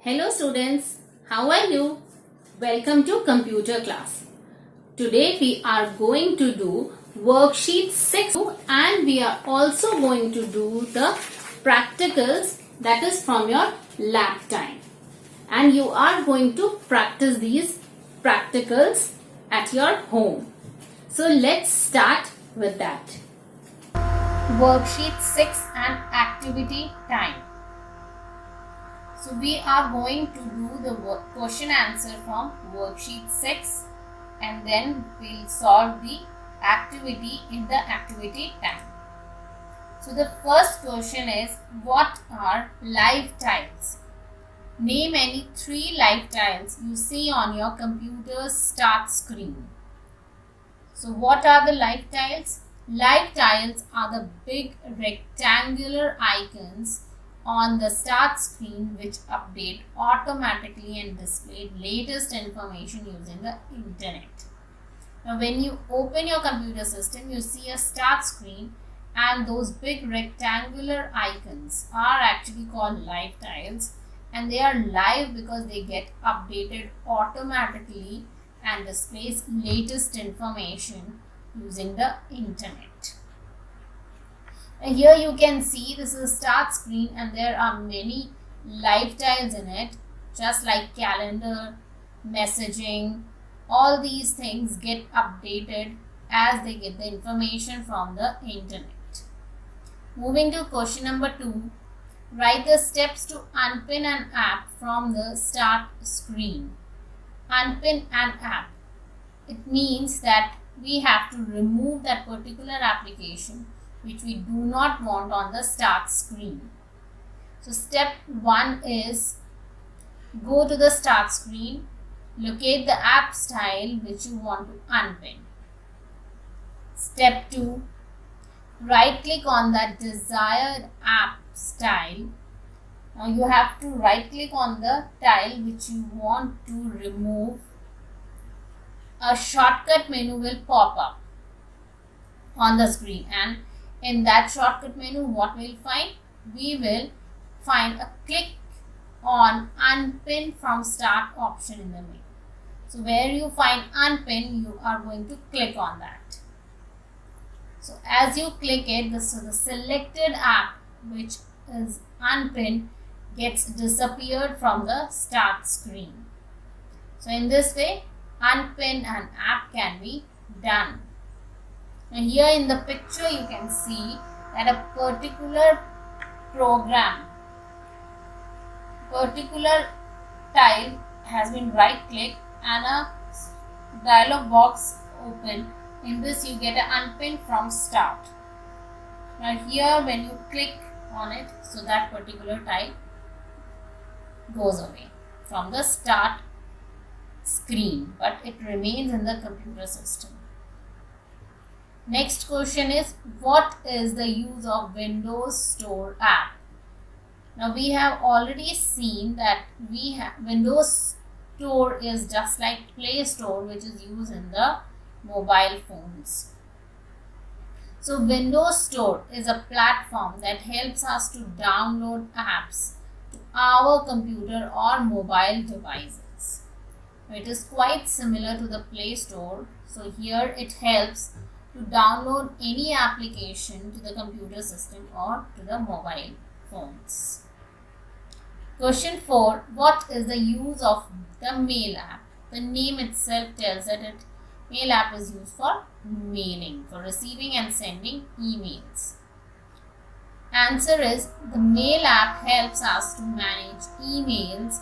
Hello students, how are you? Welcome to computer class. Today we are going to do worksheet 6 and we are also going to do the practicals that is from your lab time. And you are going to practice these practicals at your home. So let's start with that. Worksheet 6 and activity time. So we are going to do the question answer from worksheet 6 and then we'll solve the activity in the activity time. So the first question is, what are live tiles? Name any 3 live tiles you see on your computer's start screen. So what are the live tiles? Live tiles are the big rectangular icons on the start screen which update automatically and display latest information using the internet. Now when you open your computer system, you see a start screen and those big rectangular icons are actually called live tiles, and they are live because they get updated automatically and displays latest information using the internet. And here you can see this is a start screen and there are many live tiles in it, just like calendar, messaging. All these things get updated as they get the information from the internet. Moving to question number 2, write the steps to unpin an app from the start screen. Unpin an app. It means that we have to remove that particular application which we do not want on the start screen. So step 1 is go to the start screen, locate the app style which you want to unpin. Step 2, right click on that desired app style. Now you have to right click on the tile which you want to remove. A shortcut menu will pop up on the screen, and in that shortcut menu what we'll find? We will find a click on unpin from start option in the menu. So where you find unpin, you are going to click on that. So as you click it, the selected app which is unpinned gets disappeared from the start screen. So in this way, unpin an app can be done. Now here in the picture you can see that a particular program, particular tile has been right clicked and a dialog box open. In this you get an unpin from start. Now here when you click on it, so that particular tile goes away from the start screen, but it remains in the computer system. Next question is, what is the use of Windows Store app? Now we have already seen that Windows Store is just like Play Store, which is used in the mobile phones. So Windows Store is a platform that helps us to download apps to our computer or mobile devices. It is quite similar to the Play Store. So here it helps to download any application to the computer system or to the mobile phones. Question 4. What is the use of the Mail app? The name itself tells that Mail app is used for mailing, for receiving and sending emails. Answer is, the Mail app helps us to manage emails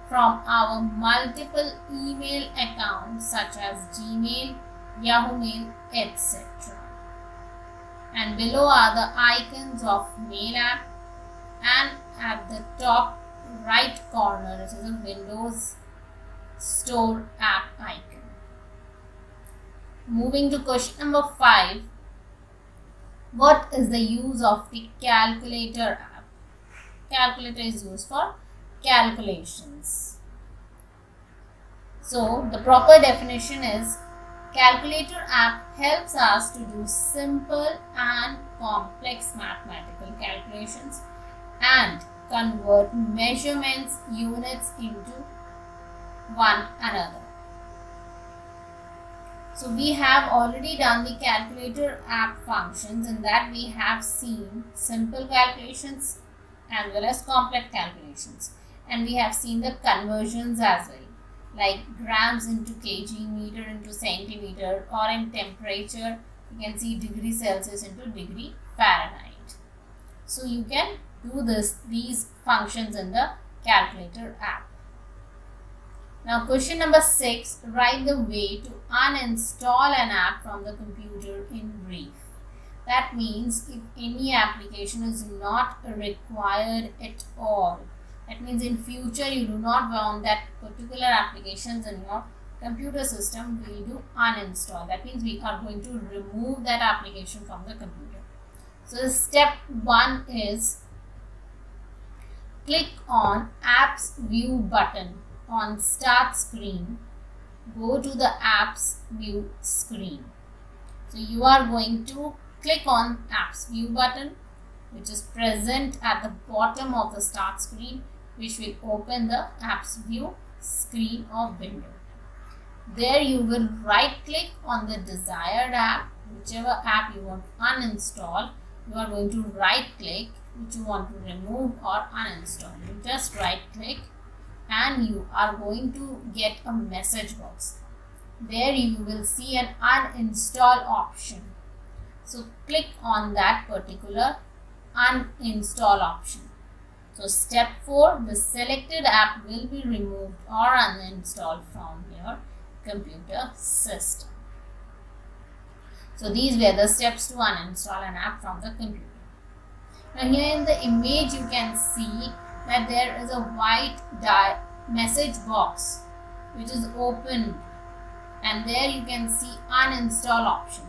from our multiple email accounts such as Gmail, Yahoo Mail, etc. And below are the icons of Mail app, and at the top right corner it is a Windows Store app icon. Moving to question number 5. What is the use of the calculator app? Calculator is used for calculations. So the proper definition is, calculator app helps us to do simple and complex mathematical calculations, and convert measurements units into one another. So we have already done the calculator app functions. In that we have seen simple calculations as well as complex calculations, and we have seen the conversions as well, like grams into kg, meter into centimeter, or in temperature you can see degree Celsius into degree Fahrenheit. So you can do these functions in the calculator app. Now question number 6, write the way to uninstall an app from the computer in brief. That means if any application is not required at all, that means in future you do not want that particular applications in your computer system, we do uninstall. That means we are going to remove that application from the computer. So step 1 is click on apps view button on start screen. Go to the apps view screen. So you are going to click on apps view button, which is present at the bottom of the start screen, which will open the apps view screen of window. There you will right click on the desired app, whichever app you want to uninstall. You are going to right click which you want to remove or uninstall. You just right click and you are going to get a message box. There you will see an uninstall option. So click on that particular uninstall option. So step 4, the selected app will be removed or uninstalled from your computer system. So these were the steps to uninstall an app from the computer. Now here in the image you can see that there is a white message box which is open, and there you can see uninstall option.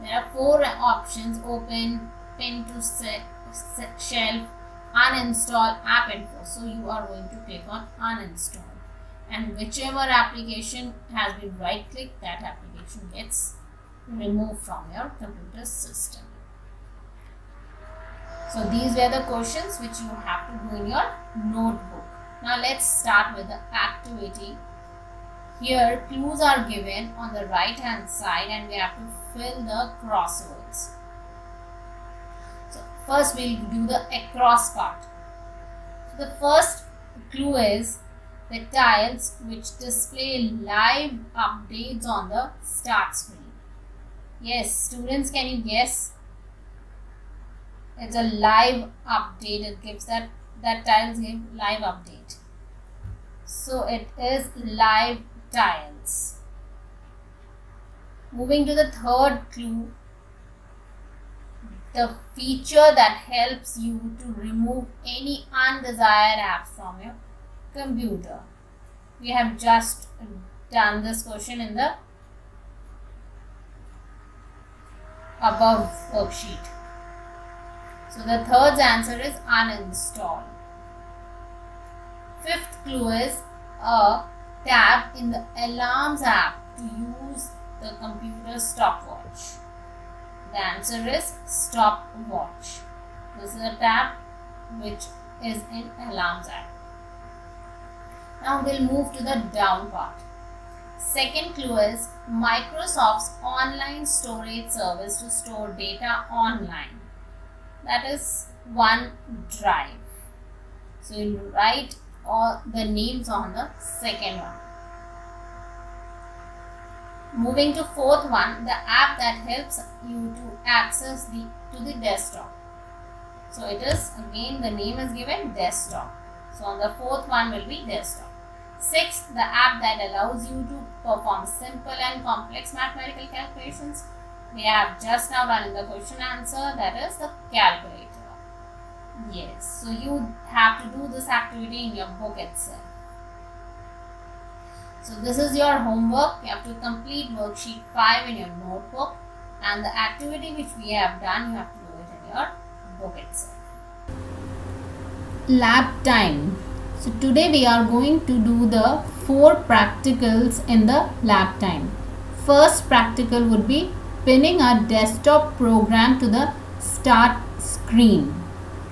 There are 4 options: open, pin to shelf, uninstall, app info. So you are going to click on uninstall, and whichever application has been right clicked, that application gets removed from your computer system. So these were the questions which you have to do in your notebook. Now let's start with the activity. Here clues are given on the right hand side and we have to fill the crosswords. So first we'll do the across part. So the first clue is the tiles which display live updates on the start screen. Yes, students, can you guess? It's a live update. It gives that tiles give live update. So it is live tiles. Moving to the third clue, the feature that helps you to remove any undesired apps from your computer. We have just done this question in the above worksheet. So the third answer is uninstall. Fifth clue is a tab in the alarms app to use the computer stopwatch. The answer is stopwatch. This is a tab which is in alarms app. Now we'll move to the down part. Second clue is Microsoft's online storage service to store data online. That is OneDrive. So you'll write all the names on the second one. Moving to fourth one, the app that helps you to access to the desktop. So it is, again the name is given desktop. So on the fourth one will be desktop. Sixth, the app that allows you to perform simple and complex mathematical calculations. We have just now done in the question answer, that is the calculator. Yes, so you have to do this activity in your book itself. So this is your homework. You have to complete worksheet 5 in your notebook, and the activity which we have done, you have to do it in your book itself. Lab time. So today we are going to do the 4 practicals in the lab time. First practical would be pinning a desktop program to the start screen.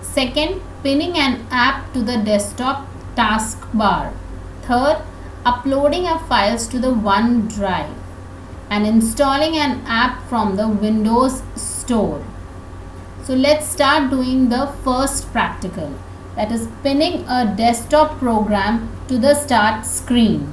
Second, pinning an app to the desktop taskbar. Third, uploading our files to the OneDrive and installing an app from the Windows Store. So let's start doing the first practical, that is pinning a desktop program to the start screen.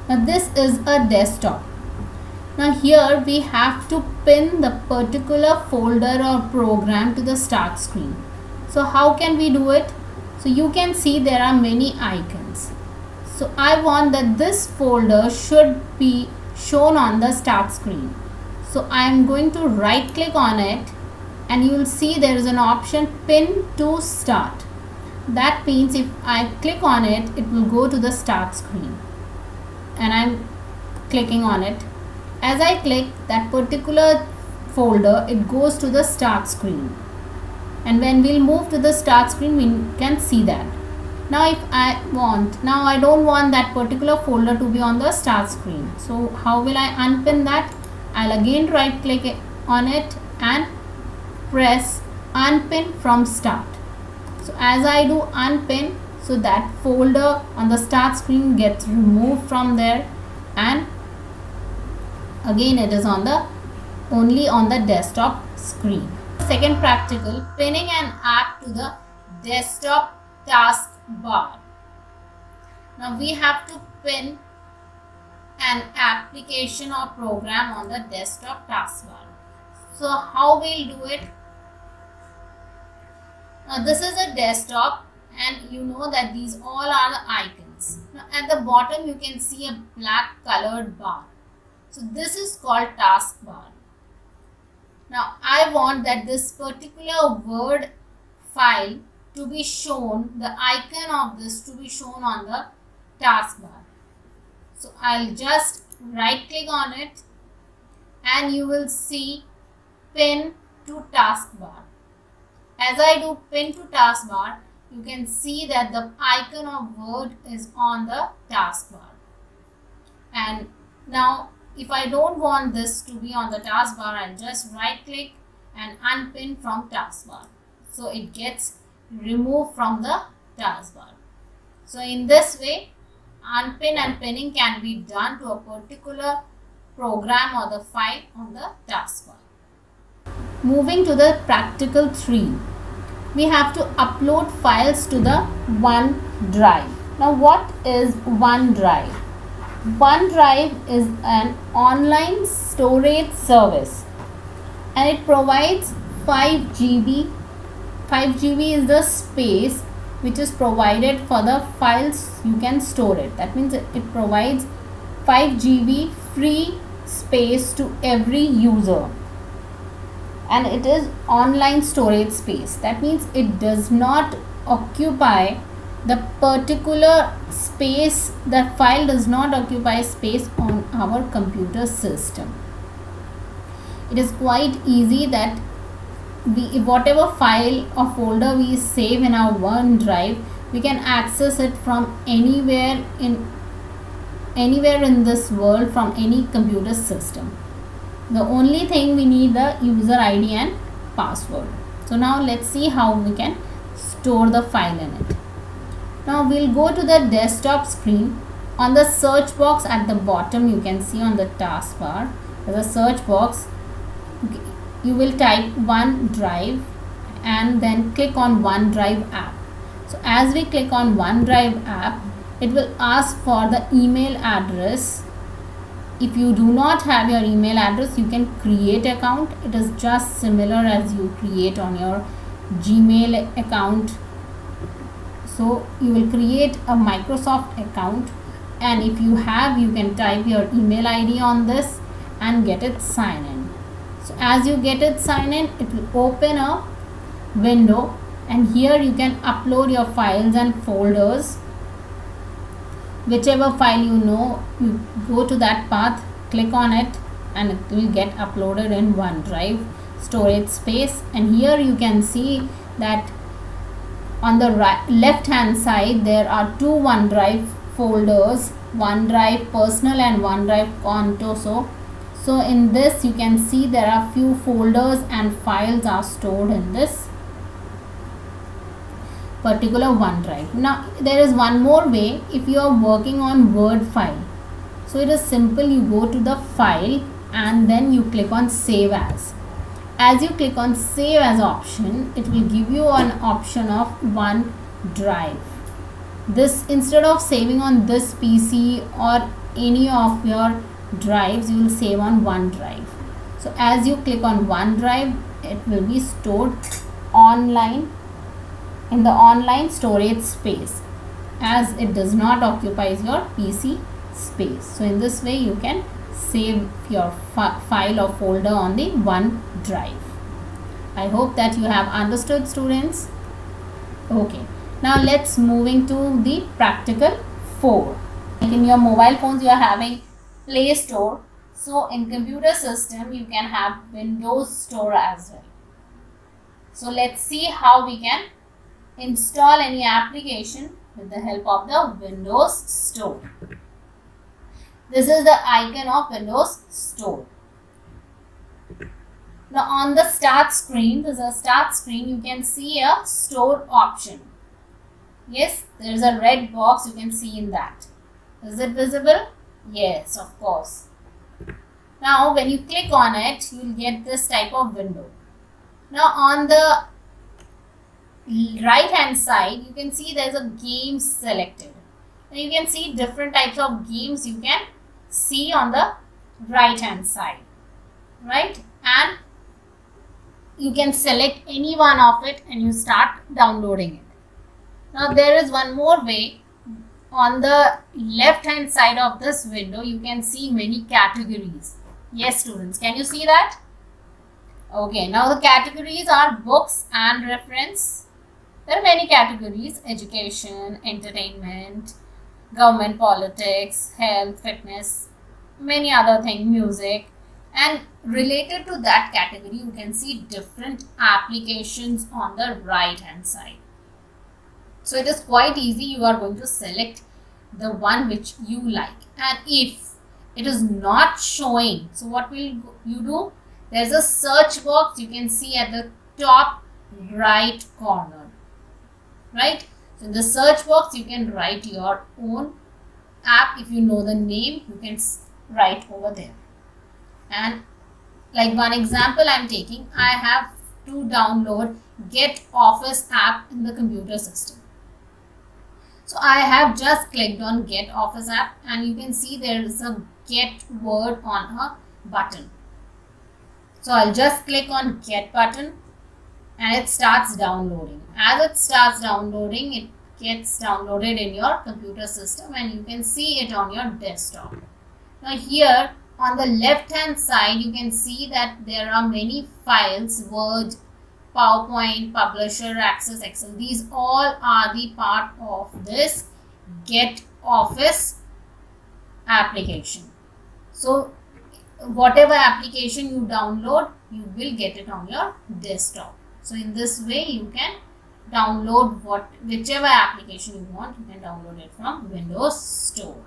Now this is a desktop. Now here we have to pin the particular folder or program to the start screen. So how can we do it? So you can see there are many icons. So I want that this folder should be shown on the start screen. So I am going to right click on it and you will see there is an option pin to start. That means if I click on it, it will go to the start screen. And I'm clicking on it. As I click that particular folder, it goes to the start screen. And when we'll move to the start screen, we can see that. Now if I don't want that particular folder to be on the start screen. So how will I unpin that? I'll again right click on it and press unpin from start. So as I do unpin, so that folder on the start screen gets removed from there, and again it is only on the desktop screen. Second practical, pinning an app to the desktop taskbar. Now we have to pin an application or program on the desktop taskbar. So how we'll do it? Now this is a desktop, and you know that these all are the icons. Now at the bottom you can see a black colored bar. So this is called taskbar. Now I want that this particular Word file to be shown, the icon of this to be shown on the taskbar. So I'll just right click on it and you will see pin to taskbar. As I do pin to taskbar, you can see that the icon of Word is on the taskbar. And now if I don't want this to be on the taskbar, I'll just right click and unpin from taskbar. So it gets removed from the taskbar. So in this way, unpin and pinning can be done to a particular program or the file on the taskbar. Moving to the practical 3. We have to upload files to the OneDrive. Now what is OneDrive? OneDrive is an online storage service and it provides 5 GB. 5 GB is the space which is provided for the files you can store it. That means it provides 5 GB free space to every user. And it is online storage space. That means it does not occupy the particular space, the file does not occupy space on our computer system. It is quite easy that whatever file or folder we save in our OneDrive, we can access it from anywhere in this world, from any computer system. The only thing we need the user ID and password. So now let's see how we can store the file in it. Now we'll go to the desktop screen. On the search box at the bottom, you can see on the taskbar, there's a search box. You will type OneDrive and then click on OneDrive app. So as we click on OneDrive app, it will ask for the email address. If you do not have your email address, you can create account. It is just similar as you create on your Gmail account. So you will create a Microsoft account, and if you have, you can type your email ID on this and get it signed in. So as you get it signed in, it will open a window, and here you can upload your files and folders. Whichever file you go to that path, click on it and it will get uploaded in OneDrive storage space. And here you can see that on the left hand side there are 2 OneDrive folders, OneDrive Personal and OneDrive Contoso. So in this you can see there are few folders and files are stored in this particular OneDrive. Now there is one more way. If you are working on Word file, so it is simple. You go to the file and then you click on save as. As you click on save as option, it will give you an option of OneDrive. This, instead of saving on this PC or any of your drives, you will save on OneDrive. So as you click on OneDrive, it will be stored online in the online storage space, as it does not occupy your PC space. So in this way you can save your file or folder on the OneDrive. I hope that you have understood, students. Okay, now let's moving to the practical 4. In your mobile phones you are having Play Store. So in computer system you can have Windows Store as well. So let's see how we can install any application with the help of the Windows Store. This is the icon of Windows Store. Now on the start screen, this is a start screen, you can see a store option. Yes, there is a red box, you can see in that. Is it visible? Yes, of course. Now when you click on it, you will get this type of window. Now on the right hand side, you can see there is a game selected. Now you can see different types of games you can see on the right hand side, right? And you can select any one of it and you start downloading it. Now there is one more way. On the left hand side of this window, you can see many categories. Yes, students, can you see that? Okay, now the categories are books and reference. There are many categories: education, entertainment, government, politics, health, fitness, many other things, music. And related to that category, you can see different applications on the right hand side. So it is quite easy. You are going to select the one which you like. And if it is not showing, so what will you do? There's a search box you can see at the top right corner, right? So in the search box, you can write your own app. If you know the name, you can write over there. And like one example I'm taking, I have to download Get Office app in the computer system. So I have just clicked on Get Office app and you can see there is a Get Word on a button. So I'll just click on Get button and it starts downloading. As it starts downloading, it gets downloaded in your computer system and you can see it on your desktop. Now here on the left hand side, you can see that there are many files: Word, PowerPoint, Publisher, Access, Excel. These all are the part of this Get Office application. So whatever application you download, you will get it on your desktop. So in this way you can download whichever application you want. You can download it from Windows Store.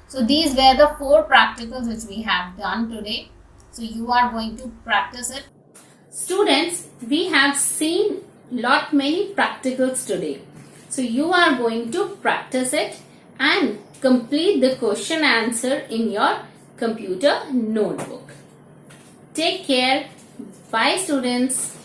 So these were the 4 practicals which we have done today. So you are going to practice it. Students, we have seen many practicals today. So you are going to practice it and complete the question answer in your computer notebook. Take care. Bye, students.